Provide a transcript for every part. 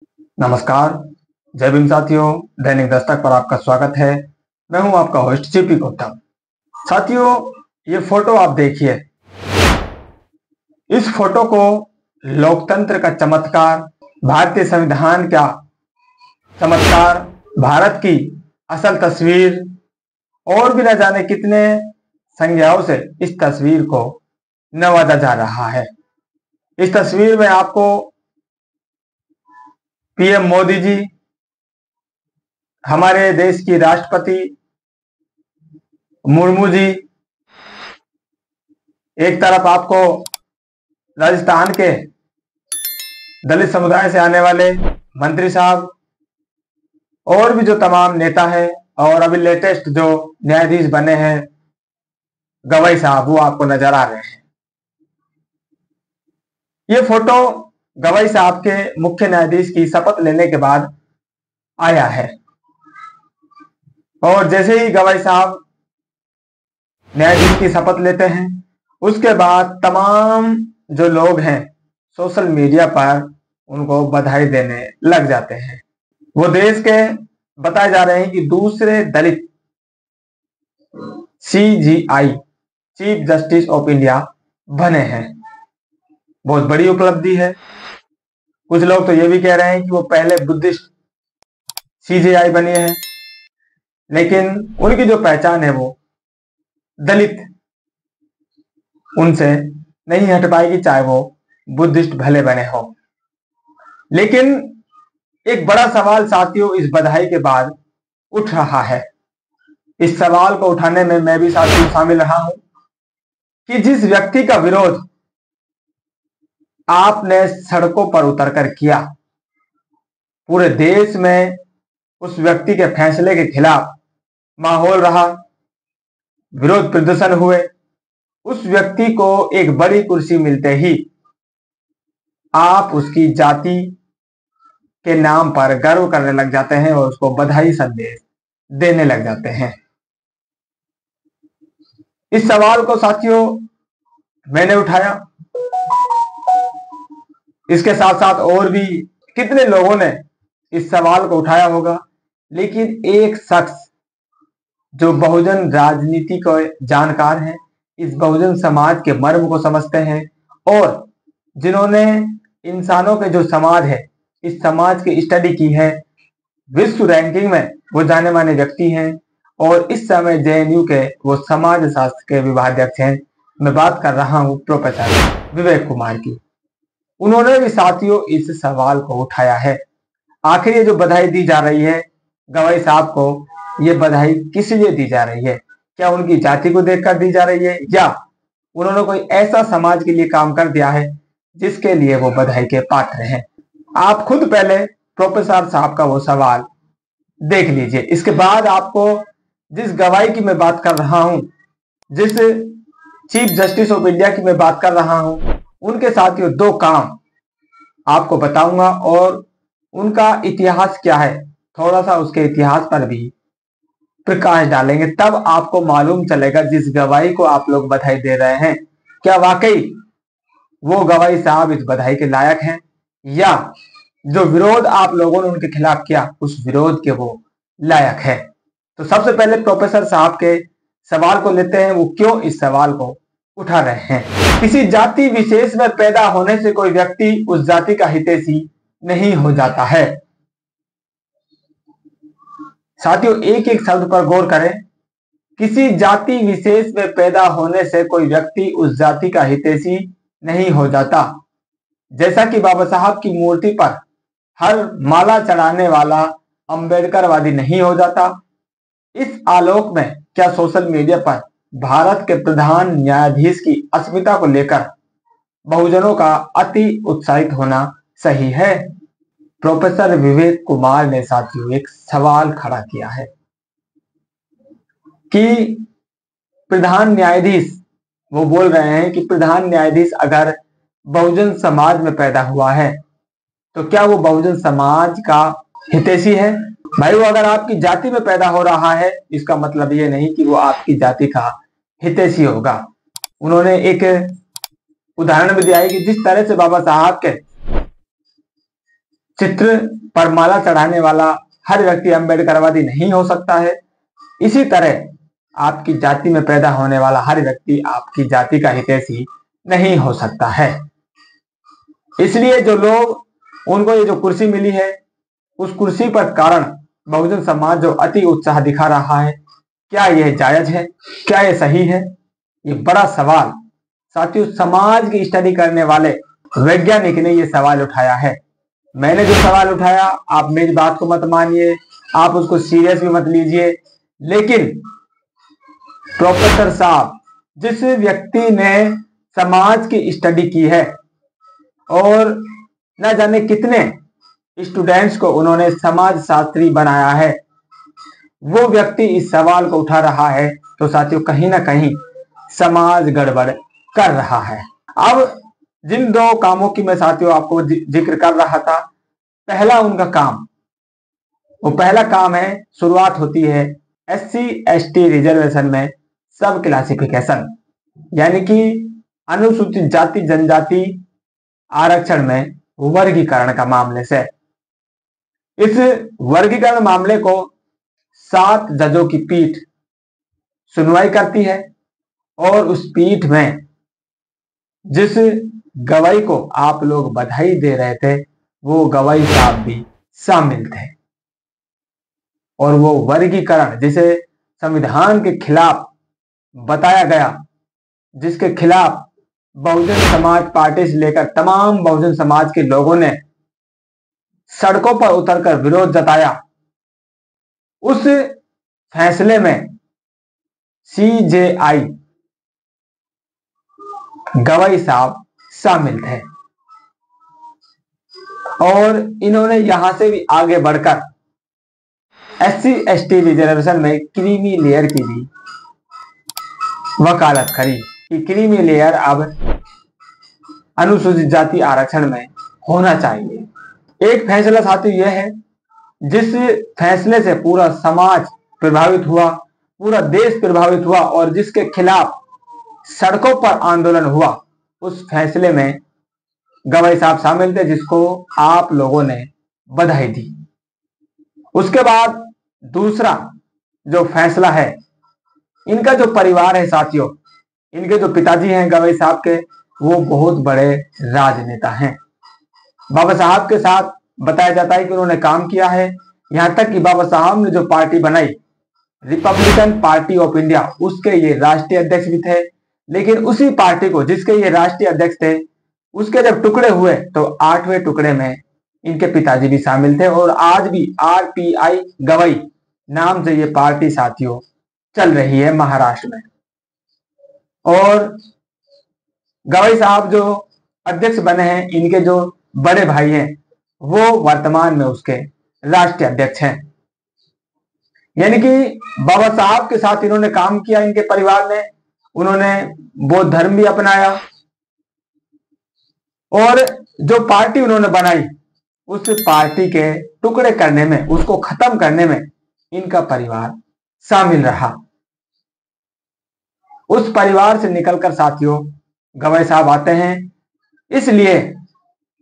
नमस्कार। जय भीम साथियों। दैनिक दस्तक पर आपका स्वागत है। मैं हूं आपका होस्ट जेपी गौतम। साथियों, ये फोटो आप देखिए। इस फोटो को लोकतंत्र का चमत्कार, भारतीय संविधान का चमत्कार, भारत की असल तस्वीर और भी न जाने कितने संज्ञाओं से इस तस्वीर को नवाजा जा रहा है। इस तस्वीर में आपको पीएम मोदी जी, हमारे देश की राष्ट्रपति मुर्मू जी, एक तरफ आपको राजस्थान के दलित समुदाय से आने वाले मंत्री साहब और भी जो तमाम नेता हैं, और अभी लेटेस्ट जो न्यायाधीश बने हैं गवाई साहब, वो आपको नजर आ रहे हैं। ये फोटो गवाई साहब के मुख्य न्यायाधीश की शपथ लेने के बाद आया है। और जैसे ही गवाई साहब न्यायाधीश की शपथ लेते हैं, उसके बाद तमाम जो लोग हैं सोशल मीडिया पर उनको बधाई देने लग जाते हैं। वो देश के बताए जा रहे हैं कि दूसरे दलित CJI, chief justice of India बने हैं। बहुत बड़ी उपलब्धि है। कुछ लोग तो ये भी कह रहे हैं कि वो पहले बुद्धिस्ट सीजीआई बनी है, लेकिन उनकी जो पहचान है वो दलित उनसे नहीं हट पाएगी, चाहे वो बुद्धिस्ट भले बने हो। लेकिन एक बड़ा सवाल साथियों इस बधाई के बाद उठ रहा है। इस सवाल को उठाने में मैं भी साथियों शामिल रहा हूं कि जिस व्यक्ति का विरोध आपने सड़कों पर उतरकर किया, पूरे देश में उस व्यक्ति के फैसले के खिलाफ माहौल रहा, विरोध प्रदर्शन हुए। उस व्यक्ति को एक बड़ी कुर्सी मिलते ही आप उसकी जाति के नाम पर गर्व करने लग जाते हैं और उसको बधाई संदेश देने लग जाते हैं। इस सवाल को साथियों मैंने उठाया। इसके साथ साथ और भी कितने लोगों ने इस सवाल को उठाया होगा, लेकिन एक शख्स जो बहुजन राजनीति को जानकार हैं, इस बहुजन समाज के मर्म को समझते हैं और जिन्होंने इंसानों के जो समाज है, इस समाज की स्टडी की है, विश्व रैंकिंग में वो जाने माने व्यक्ति हैं और इस समय जेएनयू के वो समाज शास्त्र के विभागाध्यक्ष हैं। मैं बात कर रहा हूं प्रोफेसर विवेक कुमार की। उन्होंने भी साथियों इस सवाल को उठाया है। आखिर ये जो बधाई दी जा रही है गवाई साहब को, ये बधाई किस लिए दी जा रही है? क्या उनकी जाति को देखकर दी जा रही है, या उन्होंने कोई ऐसा समाज के लिए काम कर दिया है जिसके लिए वो बधाई के पात्र हैं? आप खुद पहले प्रोफेसर साहब का वो सवाल देख लीजिए। इसके बाद आपको जिस गवाही की मैं बात कर रहा हूं, जिस चीफ जस्टिस ऑफ इंडिया की मैं बात कर रहा हूं, उनके साथियों दो काम आपको बताऊंगा और उनका इतिहास क्या है, थोड़ा सा उसके इतिहास पर भी प्रकाश डालेंगे। तब आपको मालूम चलेगा जिस गवाही को आप लोग बधाई दे रहे हैं, क्या वाकई वो गवाही साहब इस बधाई के लायक हैं, या जो विरोध आप लोगों ने उनके खिलाफ किया उस विरोध के वो लायक है। तो सबसे पहले प्रोफेसर साहब के सवाल को लेते हैं, वो क्यों इस सवाल को उठा रहे हैं। किसी जाति विशेष में पैदा होने से कोई व्यक्ति उस जाति का हितैषी नहीं हो जाता है। साथियों एक एक शब्द पर गौर करें। किसी जाति विशेष में पैदा होने से कोई व्यक्ति उस जाति का हितैषी नहीं हो जाता। जैसा कि बाबा साहब की मूर्ति पर हर माला चढ़ाने वाला अंबेडकरवादी नहीं हो जाता। इस आलोक में क्या सोशल मीडिया पर भारत के प्रधान न्यायाधीश की अस्मिता को लेकर बहुजनों का अति उत्साहित होना सही है? प्रोफेसर विवेक कुमार ने साथियों एक सवाल खड़ा किया है कि प्रधान न्यायाधीश, वो बोल रहे हैं कि प्रधान न्यायाधीश अगर बहुजन समाज में पैदा हुआ है तो क्या वो बहुजन समाज का हितैषी है? भाई वो अगर आपकी जाति में पैदा हो रहा है, इसका मतलब ये नहीं कि वो आपकी जाति का हितैषी होगा। उन्होंने एक उदाहरण भी दिया है कि जिस तरह से बाबा साहब के चित्र पर माला चढ़ाने वाला हर व्यक्ति अम्बेडकरवादी नहीं हो सकता है। इसी तरह आपकी जाति में पैदा होने वाला हर व्यक्ति आपकी जाति का हितैषी नहीं हो सकता है। इसलिए जो लोग, उनको ये जो कुर्सी मिली है, उस कुर्सी पर कारण बहुजन समाज जो अति उत्साह दिखा रहा है, क्या यह जायज है? क्या यह सही है? ये बड़ा सवाल साथियों समाज की स्टडी करने वाले वैज्ञानिक ने यह सवाल उठाया है। मैंने जो सवाल उठाया, आप मेरी बात को मत मानिए, आप उसको सीरियस भी मत लीजिए, लेकिन प्रोफेसर साहब, जिस व्यक्ति ने समाज की स्टडी की है और न जाने कितने स्टूडेंट्स को उन्होंने समाज शास्त्री बनाया है, वो व्यक्ति इस सवाल को उठा रहा है, तो साथियों कहीं ना कहीं समाज गड़बड़ कर रहा है। अब जिन दो कामों की मैं साथियों आपको जिक्र कर रहा था, पहला उनका काम, वो पहला काम है, शुरुआत होती है SC ST रिजर्वेशन में सब क्लासिफिकेशन, यानी कि अनुसूचित जाति जनजाति आरक्षण में वर्गीकरण का मामले से। इस वर्गीकरण मामले को 7 जजों की पीठ सुनवाई करती है और उस पीठ में जिस गवाही को आप लोग बधाई दे रहे थे, वो गवाही साहब भी शामिल थे। और वो वर्गीकरण जिसे संविधान के खिलाफ बताया गया, जिसके खिलाफ बहुजन समाज पार्टी से लेकर तमाम बहुजन समाज के लोगों ने सड़कों पर उतरकर विरोध जताया, उस फैसले में CJI गवाही साहब शामिल थे और इन्होंने यहां से भी आगे बढ़कर SC ST रिजर्वेशन में क्रीमी लेयर की भी वकालत करी कि क्रीमी लेयर अब अनुसूचित जाति आरक्षण में होना चाहिए। एक फैसला साथियों यह है जिस फैसले से पूरा समाज प्रभावित हुआ, पूरा देश प्रभावित हुआ और जिसके खिलाफ सड़कों पर आंदोलन हुआ, उस फैसले में गवाही साहब शामिल थे, जिसको आप लोगों ने बधाई दी। उसके बाद दूसरा जो फैसला है, इनका जो परिवार है साथियों, इनके जो पिताजी हैं गवाही साहब के, वो बहुत बड़े राजनेता हैं। बाबा साहब के साथ बताया जाता है कि उन्होंने काम किया है, यहां तक कि बाबा साहब ने जो पार्टी बनाई रिपब्लिकन पार्टी ऑफ इंडिया, उसके ये राष्ट्रीय अध्यक्ष भी थे। लेकिन उसी पार्टी को जिसके ये राष्ट्रीय अध्यक्ष थे, उसके जब टुकड़े हुए तो 8वें टुकड़े में इनके पिताजी भी शामिल थे और आज भी RPI गवाही नाम से ये पार्टी साथियों चल रही है महाराष्ट्र में। और गवाही साहब जो अध्यक्ष बने हैं, इनके जो बड़े भाई हैं वो वर्तमान में उसके राष्ट्रीय अध्यक्ष हैं। यानी कि बाबा साहब के साथ इन्होंने काम किया, इनके परिवार ने, उन्होंने बौद्ध धर्म भी अपनाया और जो पार्टी उन्होंने बनाई, उस पार्टी के टुकड़े करने में, उसको खत्म करने में इनका परिवार शामिल रहा। उस परिवार से निकलकर साथियों गवाही साहब आते हैं। इसलिए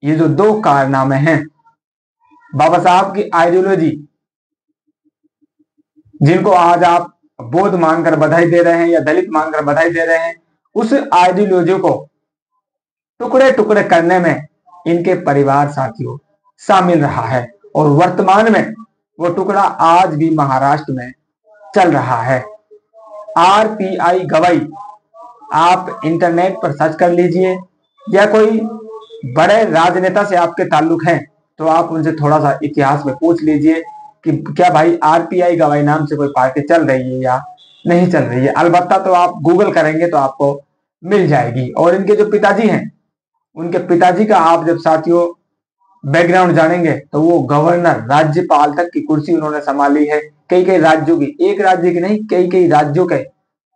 ये जो 2 कारनामे हैं, बाबा साहब की आइडियोलॉजी, जिनको आज आप बौद्ध मानकर बधाई दे रहे हैं या दलित मानकर बधाई दे रहे हैं, उस आइडियोलॉजी को टुकड़े टुकड़े करने में इनके परिवार साथियों शामिल रहा है और वर्तमान में वो टुकड़ा आज भी महाराष्ट्र में चल रहा है। RPI गवाही आप इंटरनेट पर सर्च कर लीजिए, या कोई बड़े राजनेता से आपके ताल्लुक हैं तो आप उनसे थोड़ा सा इतिहास में पूछ लीजिए कि क्या भाई RPI गवाही नाम से कोई पार्टी चल रही है या नहीं चल रही है। अलबत्ता तो आप गूगल करेंगे तो आपको मिल जाएगी। और इनके जो पिताजी हैं, उनके पिताजी का आप जब साथियों बैकग्राउंड जानेंगे तो वो गवर्नर, राज्यपाल तक की कुर्सी उन्होंने संभाली है, कई कई राज्यों की, एक राज्य की नहीं, कई कई राज्यों के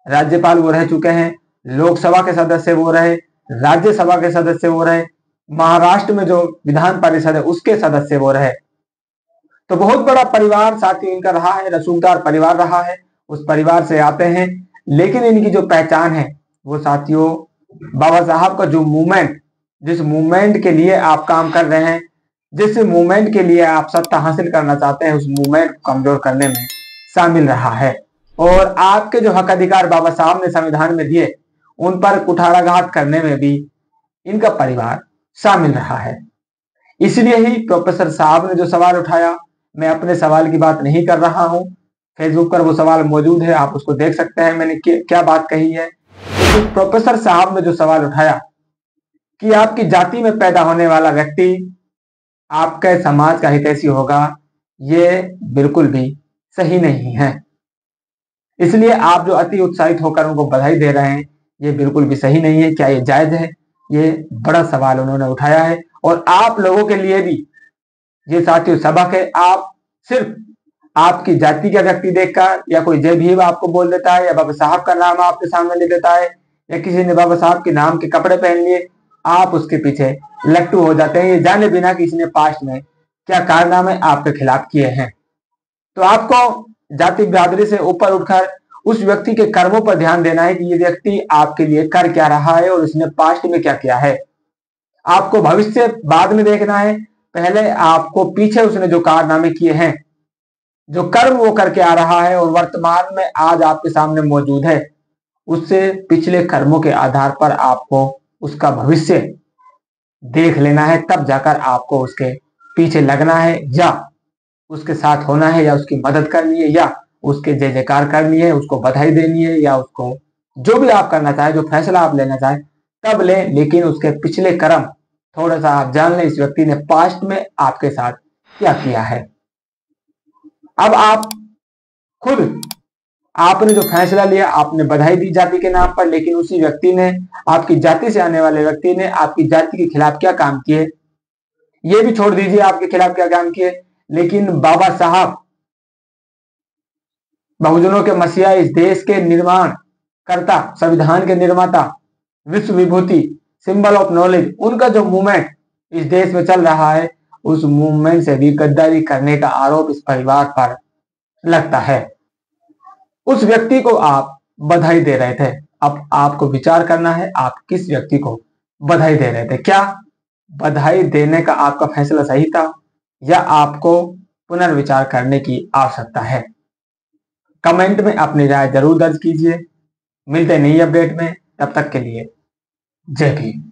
राज्यपाल वो रह चुके हैं, लोकसभा के सदस्य वो रहे, राज्यसभा के सदस्य वो रहे, महाराष्ट्र में जो विधान परिषद है उसके सदस्य वो रहे। तो बहुत बड़ा परिवार साथियों इनका रहा है, रसूखदार परिवार रहा है, उस परिवार से आते हैं। लेकिन इनकी जो पहचान है वो साथियों बाबा साहब का जो मूवमेंट, जिस मूवमेंट के लिए आप काम कर रहे हैं, जिस मूवमेंट के लिए आप सत्ता हासिल करना चाहते हैं उस मूवमेंट को कमजोर करने में शामिल रहा है। और आपके जो हक अधिकार बाबा साहब ने संविधान में दिए उन पर कुठाराघात करने में भी इनका परिवार शामिल रहा है। इसलिए ही प्रोफेसर साहब ने जो सवाल उठाया, मैं अपने सवाल की बात नहीं कर रहा हूं, फेसबुक पर वो सवाल मौजूद है, आप उसको देख सकते हैं मैंने क्या बात कही है। तो प्रोफेसर साहब ने जो सवाल उठाया कि आपकी जाति में पैदा होने वाला व्यक्ति आपके समाज का हितैषी होगा, ये बिल्कुल भी सही नहीं है। इसलिए आप जो अति उत्साहित होकर उनको बधाई दे रहे हैं, ये बिल्कुल भी सही नहीं है। क्या ये जायज है? ये बड़ा सवाल उन्होंने उठाया है। और आप लोगों के लिए भी ये साथियों सबक है। आप सिर्फ आपकी जाति का व्यक्ति देखकर या कोई जय भीम आपको बोल देता है या बाबा साहब का नाम आपके सामने ले देता है या किसी ने बाबा साहब के नाम के कपड़े पहन लिए, आप उसके पीछे लट्टू हो जाते हैं, ये जाने बिना कि इसने पास्ट में क्या कारनामे आपके खिलाफ किए हैं। तो आपको जाति बिरादरी से ऊपर उठकर उस व्यक्ति के कर्मों पर ध्यान देना है कि ये व्यक्ति आपके लिए कर क्या रहा है और उसने पास्ट में क्या किया है। आपको भविष्य बाद में देखना है, पहले आपको पीछे उसने जो कारनामे किए हैं, जो कर्म वो करके आ रहा है और वर्तमान में आज आपके सामने मौजूद है, उससे पिछले कर्मों के आधार पर आपको उसका भविष्य देख लेना है। तब जाकर आपको उसके पीछे लगना है या उसके साथ होना है या उसकी मदद करनी है या उसके जय जयकार करनी है, उसको बधाई देनी है या उसको जो भी आप करना चाहे, जो फैसला आप लेना चाहे तब लें, लेकिन उसके पिछले कर्म थोड़ा सा आप जान लें, इस व्यक्ति ने पास्ट में आपके साथ क्या किया है। अब आप खुद आपने जो फैसला लिया, आपने बधाई दी जाति के नाम पर, लेकिन उसी व्यक्ति ने, आपकी जाति से आने वाले व्यक्ति ने आपकी जाति के खिलाफ क्या काम किए, ये भी छोड़ दीजिए आपके खिलाफ क्या काम किए, लेकिन बाबा साहब बहुजनों के मसीहा, इस देश के निर्माण कर्ता, संविधान के निर्माता, विश्व विभूति, सिंबल ऑफ नॉलेज, उनका जो मूवमेंट इस देश में चल रहा है, उस मूवमेंट से भी गद्दारी करने का आरोप इस परिवार पर लगता है। उस व्यक्ति को आप बधाई दे रहे थे। अब आपको विचार करना है, आप किस व्यक्ति को बधाई दे रहे थे। क्या बधाई देने का आपका फैसला सही था या आपको पुनर्विचार करने की आवश्यकता है? कमेंट में अपनी राय जरूर दर्ज कीजिए। मिलते नई अपडेट में, तब तक के लिए जय भीम।